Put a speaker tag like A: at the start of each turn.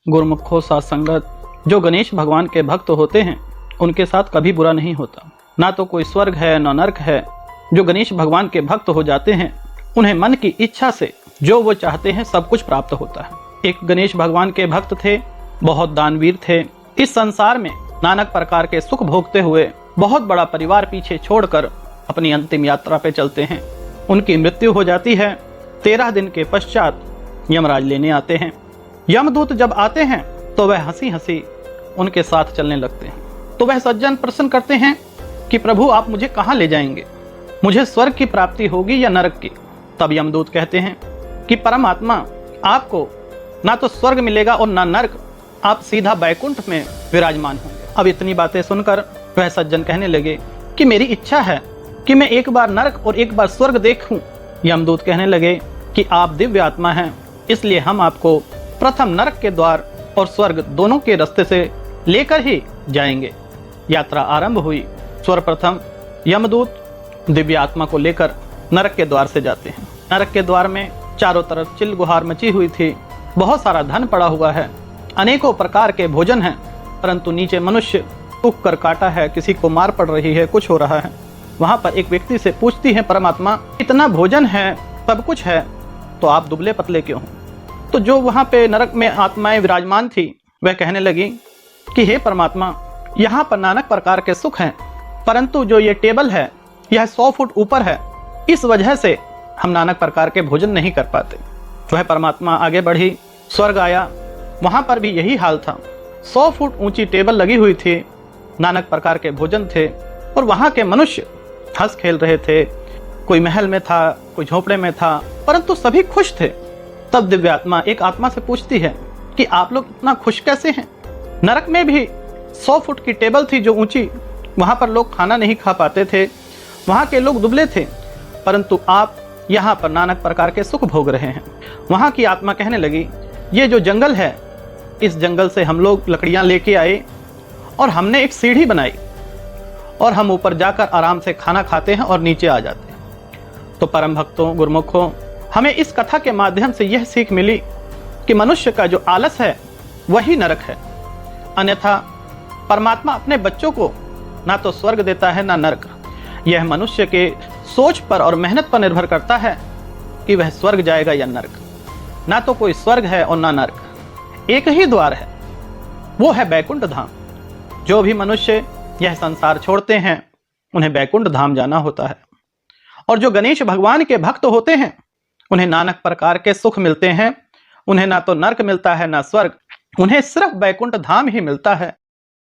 A: गुरमुखों साथ संगत जो गणेश भगवान के भक्त होते हैं उनके साथ कभी बुरा नहीं होता। ना तो कोई स्वर्ग है न नरक है। जो गणेश भगवान के भक्त हो जाते हैं उन्हें मन की इच्छा से जो वो चाहते हैं सब कुछ प्राप्त होता है। एक गणेश भगवान के भक्त थे, बहुत दानवीर थे। इस संसार में नाना प्रकार के सुख भोगते हुए बहुत बड़ा परिवार पीछे छोड़कर अपनी अंतिम यात्रा पे चलते हैं। उनकी मृत्यु हो जाती है। 13 दिन के पश्चात यमराज लेने आते हैं। यमदूत जब आते हैं तो वह हंसी हंसी उनके साथ चलने लगते हैं। तो वह सज्जन प्रश्न करते हैं कि प्रभु आप मुझे कहाँ ले जाएंगे, मुझे स्वर्ग की प्राप्ति होगी या नरक की। तब यमदूत कहते हैं कि परमात्मा आपको ना तो स्वर्ग मिलेगा और ना नरक, आप सीधा बैकुंठ में विराजमान होंगे। अब इतनी बातें सुनकर वह सज्जन कहने लगे कि मेरी इच्छा है कि मैं एक बार नरक और एक बार स्वर्ग देखूं। यमदूत कहने लगे कि आप दिव्य आत्मा हैं, इसलिए हम आपको प्रथम नरक के द्वार और स्वर्ग दोनों के रास्ते से लेकर ही जाएंगे। यात्रा आरंभ हुई। सर्वप्रथम यमदूत दिव्य आत्मा को लेकर नरक के द्वार से जाते हैं। नरक के द्वार में चारों तरफ चिल्ल गुहार मची हुई थी। बहुत सारा धन पड़ा हुआ है, अनेकों प्रकार के भोजन हैं, परंतु नीचे मनुष्य सूख कर काटा है, किसी को मार पड़ रही है, कुछ हो रहा है। वहां पर एक व्यक्ति से पूछती है परमात्मा इतना भोजन है, सब कुछ है, तो आप दुबले पतले क्यों हो? तो जो वहां पे नरक में आत्माएं विराजमान थी वह कहने लगी कि हे परमात्मा यहाँ पर नाना प्रकार के सुख हैं, परंतु जो ये टेबल है यह 100 फुट ऊपर है, इस वजह से हम नाना प्रकार के भोजन नहीं कर पाते। वह परमात्मा आगे बढ़ी, स्वर्ग आया, वहां पर भी यही हाल था। 100 फुट ऊंची टेबल लगी हुई थी, नाना प्रकार के भोजन थे और वहां के मनुष्य हंस खेल रहे थे। कोई महल में था, कोई झोपड़े में था, परंतु सभी खुश थे। तब दिव्य आत्मा एक आत्मा से पूछती है कि आप लोग इतना खुश कैसे हैं? नरक में भी 100 फुट की टेबल थी जो ऊंची, वहां पर लोग खाना नहीं खा पाते थे, वहां के लोग दुबले थे, परंतु आप यहाँ पर नाना प्रकार के सुख भोग रहे हैं। वहां की आत्मा कहने लगी ये जो जंगल है, इस जंगल से हम लोग लकड़ियां लेके आए और हमने एक सीढ़ी बनाई और हम ऊपर जाकर आराम से खाना खाते हैं और नीचे आ जाते हैं। तो परम भक्तों, गुरमुखों, हमें इस कथा के माध्यम से यह सीख मिली कि मनुष्य का जो आलस है वही नरक है। अन्यथा परमात्मा अपने बच्चों को ना तो स्वर्ग देता है ना नरक। यह मनुष्य के सोच पर और मेहनत पर निर्भर करता है कि वह स्वर्ग जाएगा या नरक। ना तो कोई स्वर्ग है और ना नरक, एक ही द्वार है, वो है बैकुंठ धाम। जो भी मनुष्य यह संसार छोड़ते हैं उन्हें बैकुंठ धाम जाना होता है। और जो गणेश भगवान के भक्त होते हैं उन्हें नाना प्रकार के सुख मिलते हैं। उन्हें ना तो नरक मिलता है ना स्वर्ग, उन्हें सिर्फ बैकुंठ धाम ही मिलता है।